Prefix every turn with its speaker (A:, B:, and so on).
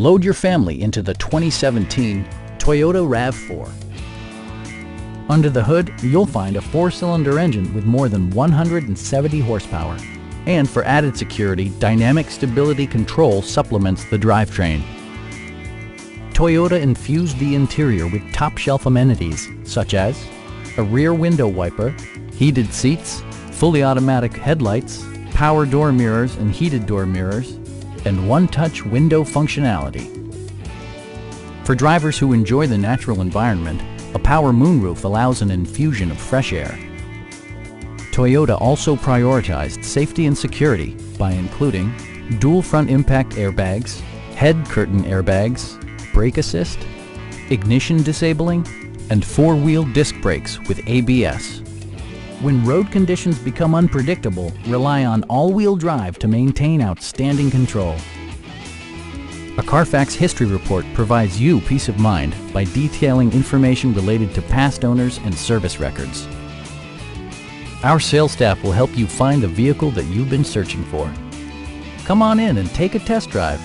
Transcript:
A: Load your family into the 2017 Toyota RAV4. Under the hood, you'll find a 4-cylinder engine with more than 170 horsepower. And for added security, dynamic stability control supplements the drivetrain. Toyota infused the interior with top-shelf amenities such as a rear window wiper, heated seats, fully automatic headlights, power door mirrors and heated door mirrors, and one-touch window functionality. For drivers who enjoy the natural environment, a power moonroof allows an infusion of fresh air. Toyota also prioritized safety and security by including dual front impact airbags, head curtain airbags, brake assist, ignition disabling, and 4-wheel disc brakes with ABS. When road conditions become unpredictable, rely on all-wheel drive to maintain outstanding control. A Carfax history report provides you peace of mind by detailing information related to past owners and service records. Our sales staff will help you find the vehicle that you've been searching for. Come on in and take a test drive.